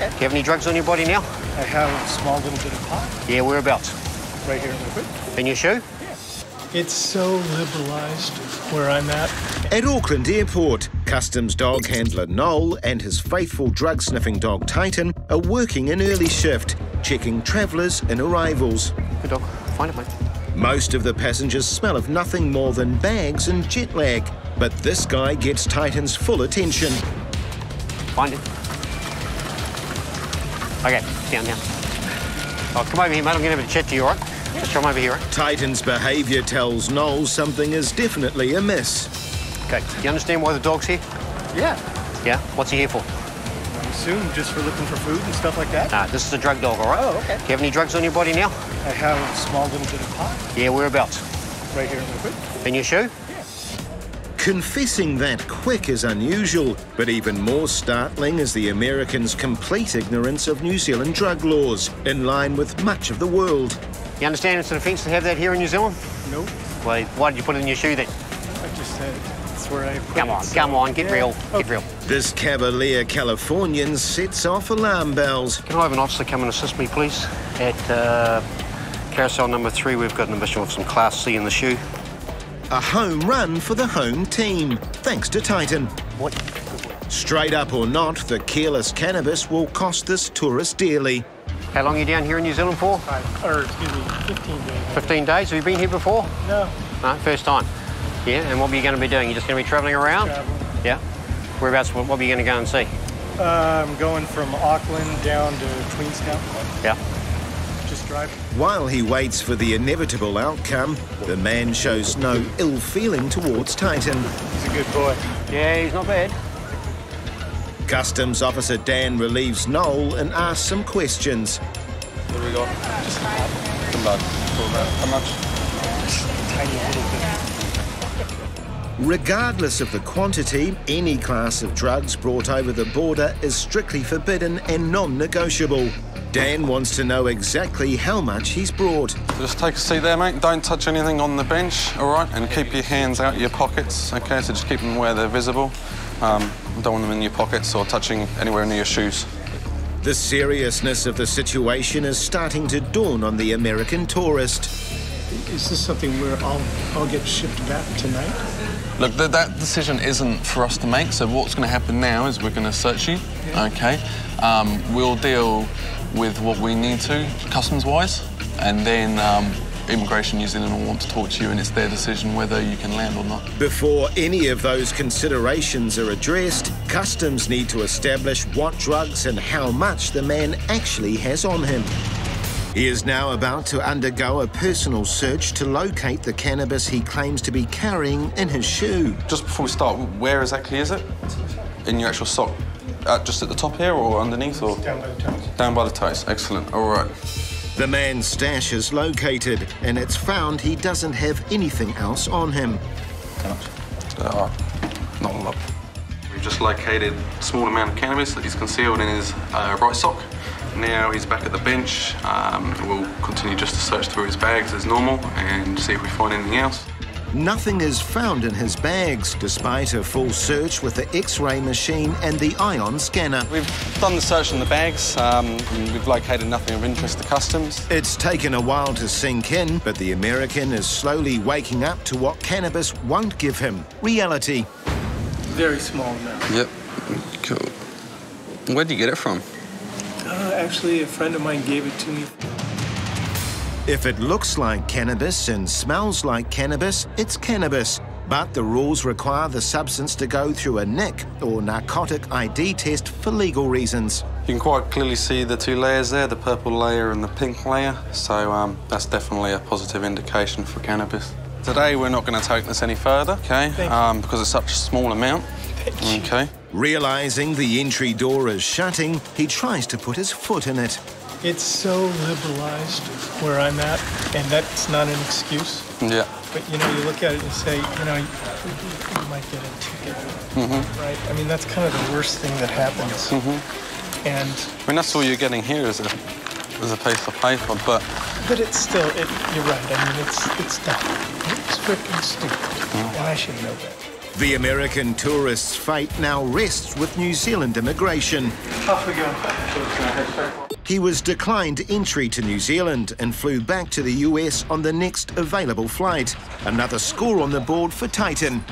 okay. Do you have any drugs on your body now? I have a small little bit of pot. Yeah, whereabouts? Right here in my foot. In your shoe? Yeah. It's so liberalised where I'm at. At Auckland Airport, customs dog handler Noel and his faithful drug-sniffing dog Titan are working an early shift, checking travellers and arrivals. Good dog. Find it, mate. Most of the passengers smell of nothing more than bags and jet lag, but this guy gets Titan's full attention. Find it. Okay, down. Oh, come over here, mate. I'm going to have a chat to you, all right? Just come over here, right? Titan's behaviour tells Noel something is definitely amiss. Okay, you understand why the dog's here? Yeah. Yeah? What's he here for? I assume just for looking for food and stuff like that. Nah, this is a drug dog, all right? Oh, okay. Do you have any drugs on your body now? I have a small little bit of pot. Yeah, whereabouts? Right here in my foot. In your shoe? Yeah. Confessing that quick is unusual, but even more startling is the Americans' complete ignorance of New Zealand drug laws, in line with much of the world. You understand it's an offence to have that here in New Zealand? Nope. Well, why did you put it in your shoe then? I just said it's where I put Come on, it, so... come on, get real, get real. This cavalier Californian sets off alarm bells. Can I have an officer come and assist me, please? At carousel number 3, we've got an admission with some Class C in the shoe. A home run for the home team, thanks to Titan. What? Straight up or not, the careless cannabis will cost this tourist dearly. How long are you down here in New Zealand for? 15 days. 15 days? Have you been here before? No. No, first time. Yeah, and what were you going to be doing? You're just going to be travelling around? Traveling. Yeah. Whereabouts, what were you going to go and see? I'm going from Auckland down to Queenstown. Yeah. Just driving. While he waits for the inevitable outcome, the man shows no ill feeling towards Titan. He's a good boy. Yeah, he's not bad. Customs Officer Dan relieves Noel and asks some questions. What do we got? Just some blood. How much? Just a tiny little bit. Regardless of the quantity, any class of drugs brought over the border is strictly forbidden and non-negotiable. Dan wants to know exactly how much he's brought. Just take a seat there, mate. Don't touch anything on the bench, all right? And keep your hands out of your pockets, OK? So just keep them where they're visible. Don't want them in your pockets or touching anywhere near your shoes. The seriousness of the situation is starting to dawn on the American tourist. Is this something where I'll get shipped back tonight? Look, that decision isn't for us to make, so what's going to happen now is we're going to search you, OK? We'll deal with what we need to, customs-wise, and then Immigration New Zealand will want to talk to you, and it's their decision whether you can land or not. Before any of those considerations are addressed, customs need to establish what drugs and how much the man actually has on him. He is now about to undergo a personal search to locate the cannabis he claims to be carrying in his shoe. Just before we start, where exactly is it? In your actual sock? Just at the top here or underneath? Or? Down by the toes. Down by the toes, excellent, all right. The man's stash is located, and it's found he doesn't have anything else on him. How much? Not a lot. We've just located a small amount of cannabis that he's concealed in his right sock. Now he's back at the bench. We'll continue just to search through his bags as normal and see if we find anything else. Nothing is found in his bags, despite a full search with the X-ray machine and the ion scanner. We've done the search in the bags. We've located nothing of interest to customs. It's taken a while to sink in, but the American is slowly waking up to what cannabis won't give him: reality. Very small amount. Yep, cool. Where'd you get it from? Actually, a friend of mine gave it to me. If it looks like cannabis and smells like cannabis, it's cannabis. But the rules require the substance to go through a NIC, or narcotic ID test, for legal reasons. You can quite clearly see the two layers there, the purple layer and the pink layer. So that's definitely a positive indication for cannabis. Today, we're not going to take this any further, OK? Because it's such a small amount. OK. Realising the entry door is shutting, he tries to put his foot in it. It's so liberalised where I'm at, and that's not an excuse. Yeah. But, you know, you look at it and say, you know, you might get a ticket, right? I mean, that's kind of the worst thing that happens. And I mean, that's all you're getting here is a piece of paper, but it's still, you're right. I mean, it's dumb. It's freaking stupid, and I should know that. The American tourist's fate now rests with New Zealand immigration. Off we go. He was declined entry to New Zealand and flew back to the US on the next available flight. Another score on the board for Titan.